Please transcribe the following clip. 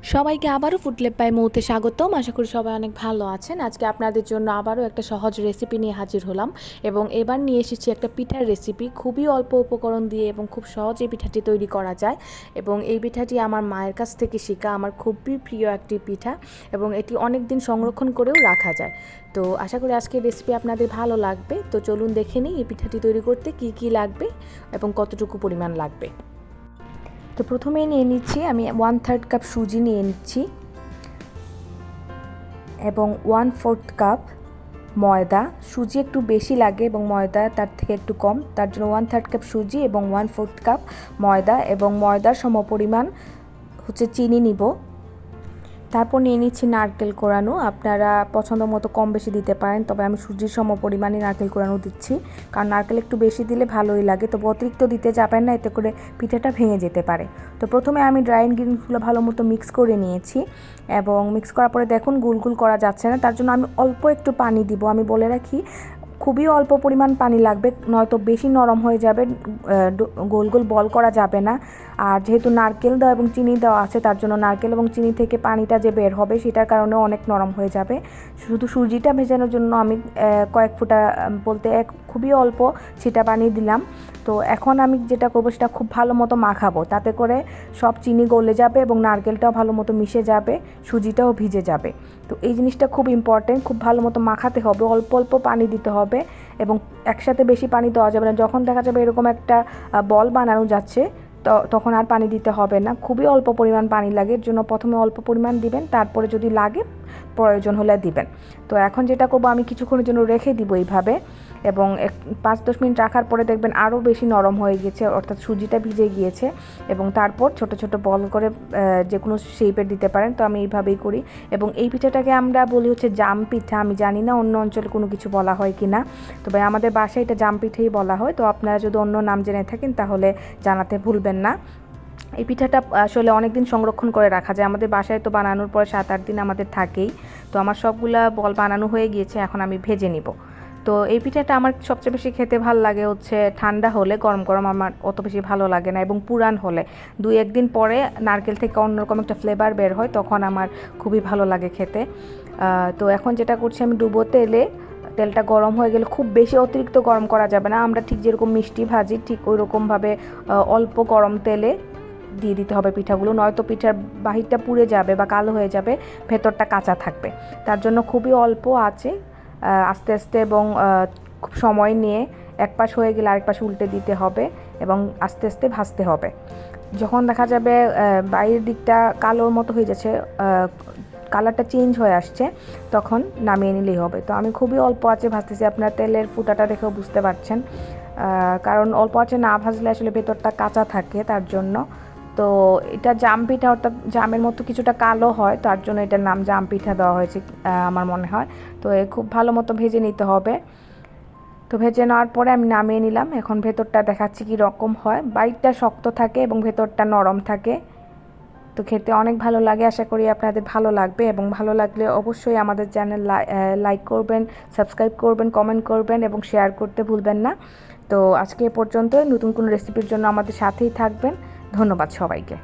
সবাইকে আবারও ফুডল্যাব বাই মৌতে স্বাগতম। আশা করি সবাই অনেক ভালো আছেন। আজকে আপনাদের জন্য আবারও একটা সহজ রেসিপি নিয়ে হাজির হলাম এবং এবার নিয়ে এসেছি একটা পিঠার রেসিপি। খুবই অল্প উপকরণ দিয়ে এবং খুব সহজে পিঠাটি তৈরি করা যায় এবং এই পিঠাটি আমার মায়ের কাছ থেকে শেখা, আমার খুবই প্রিয় একটি পিঠা এবং এটি অনেক দিন সংরক্ষণ করেও রাখা যায়। তো আশা করি আজকের রেসিপি আপনাদের ভালো লাগবে। তো চলুন দেখে নিই এই পিঠাটি তৈরি করতে কি কি লাগবে এবং কতটুকু পরিমাণ লাগবে। তো প্রথমেই নিয়ে নিচ্ছি আমি 1/3 কাপ সুজি নিয়ে নিচ্ছি এবং 1/4 কাপ ময়দা। সুজি একটু বেশি লাগে এবং ময়দা তার থেকে একটু কম, তার জন্য 1/3 কাপ সুজি এবং 1/4 কাপ ময়দা এবং ময়দার সমপরিমাণ চিনি নিব। তারপর নিয়ে নিচ্ছি নারকেল কোড়ানো। আপনারা পছন্দ মতো কম বেশি দিতে পারেন, তবে আমি সুজির সম পরিমাণে নারকেল কোড়ানো দিচ্ছি, কারণ নারকেল একটু বেশি দিলে ভালোই লাগে। তবে অতিরিক্ত দিতে যাবেন না, এতে করে পিঠাটা ভেঙে যেতে পারে। তো প্রথমে আমি ড্রাই ইনগ্রিডিয়েন্টসগুলো ভালো মতো মিক্স করে নিয়েছি এবং মিক্স করার পরে দেখুন গুলগুল করা যাচ্ছে না, তার জন্য আমি অল্প একটু পানি দিব। আমি বলে রাখি খুবই অল্প পরিমাণ পানি লাগবে, নয়তো বেশি নরম হয়ে যাবে, গোল গোল বল করা যাবে না। আর যেহেতু নারকেল দেওয়া এবং চিনি দেওয়া আছে, তার জন্য নারকেল এবং চিনি থেকে পানিটা যে বের হবে সেটার কারণে অনেক নরম হয়ে যাবে। শুধু সুজিটা ভেজানোর জন্য আমি কয়েক ফোঁটা বলতে খুবই অল্প ছিটা পানি দিলাম। তো এখন আমি যেটা করবো সেটা খুব ভালো মতো মাখাবো, তাতে করে সব চিনি গলে যাবে এবং নারকেলটাও ভালো মতো মিশে যাবে, সুজিটাও ভিজে যাবে। তো এই জিনিসটা খুব ইম্পর্টেন্ট, খুব ভালো মতো মাখাতে হবে, অল্প অল্প পানি দিতে হবে এবং একসাথে বেশি পানি দেওয়া যাবে না। যখন দেখা যাবে এরকম একটা বল বানানো যাচ্ছে তখন আর পানি দিতে হবে না, খুবই অল্প পরিমাণ পানি লাগে। এর জন্য প্রথমে অল্প পরিমাণ দিবেন, তারপরে যদি লাগে প্রয়োজন হলে দিবেন। তো এখন যেটা করবো আমি কিছুক্ষণের জন্য রেখে দিব এইভাবে এবং 5-10 মিনিট রাখার পরে দেখবেন আরও বেশি নরম হয়ে গিয়েছে, অর্থাৎ সুজিটা ভিজে গিয়েছে এবং তারপর ছোট ছোট বল করে যে কোনো শেপের দিতে পারেন। তো আমি এইভাবেই করি এবং এই পিঠাটাকে আমরা বলি জাম পিঠা। আমি জানি না অন্য অঞ্চলে কোনো কিছু বলা হয় কি না, তবে আমাদের বাসায় এটা জাম পিঠাই বলা হয়। তো আপনারা যদি অন্য নাম জেনে থাকেন তাহলে জানাতে ভুলবেন না। এই পিঠাটা আসলে অনেক দিন সংরক্ষণ করে রাখা যায়, আমাদের বাসায় তো বানানোর পর 7-8 দিন আমাদের থাকেই। তো আমার সবগুলা বল বানানো হয়ে গিয়েছে, এখন আমি ভেজে নিব। তো এই পিঠাটা আমার সবচেয়ে বেশি খেতে ভালো লাগে ঠান্ডা হলে, গরম গরম আমার অত বেশি ভালো লাগে না, এবং পুরান হলে 2-1 দিন পরে নারকেল থেকে অন্যরকম একটা ফ্লেভার বের হয়, তখন আমার খুবই ভালো লাগে খেতে। তো এখন যেটা করছি আমি ডুবো তেলটা গরম হয়ে গেলে, খুব বেশি অতিরিক্ত গরম করা যাবে না, আমরা ঠিক যেরকম মিষ্টি ভাজি ঠিক ওই রকমভাবে অল্প গরম তেলে দিয়ে দিতে হবে পিঠাগুলো, নয়তো পিঠার বাহিরটা পুড়ে যাবে বা কালো হয়ে যাবে, ভেতরটা কাঁচা থাকবে। তার জন্য খুবই অল্প আছে আস্তে আস্তে এবং খুব সময় নিয়ে এক পাশ হয়ে গেলে আরেক পাশ উল্টে দিতে হবে এবং আস্তে আস্তে ভাজতে হবে। যখন দেখা যাবে বাইরের দিকটা কালোর মতো হয়ে যাচ্ছে, কালারটা চেঞ্জ হয়ে আসছে, তখন নামিয়ে নিলেই হবে। তো আমি খুবই অল্প আঁচে ভাজতেছি, আপনার তেলের ফুটাটা দেখেও বুঝতে পারছেন, কারণ অল্প আঁচে না ভাজলে আসলে ভেতরটা কাঁচা থাকে, তার জন্য। তো এটা জাম পিঠা, অর্থাৎ জামের মতো কিছুটা কালো হয়, তার জন্য এটার নাম জাম পিঠা দেওয়া হয়েছে আমার মনে হয়। তো খুব ভালো মতো ভেজে নিতে হবে। তো ভেজে নেওয়ার পরে আমি নামিয়ে নিলাম। এখন ভেতরটা দেখাচ্ছি কি রকম হয়, বাইরটা শক্ত থাকে এবং ভেতরটা নরম থাকে। তো খেতে অনেক ভালো লাগে, আশা করি আপনাদের ভালো লাগবে এবং ভালো লাগলে অবশ্যই আমাদের চ্যানেল লাইক করবেন, সাবস্ক্রাইব করবেন, কমেন্ট করবেন এবং শেয়ার করতে ভুলবেন না। তো আজকে এ পর্যন্ত, নতুন কোনো রেসিপির জন্য আমাদের সাথেই থাকবেন। ধন্যবাদ সবাইকে।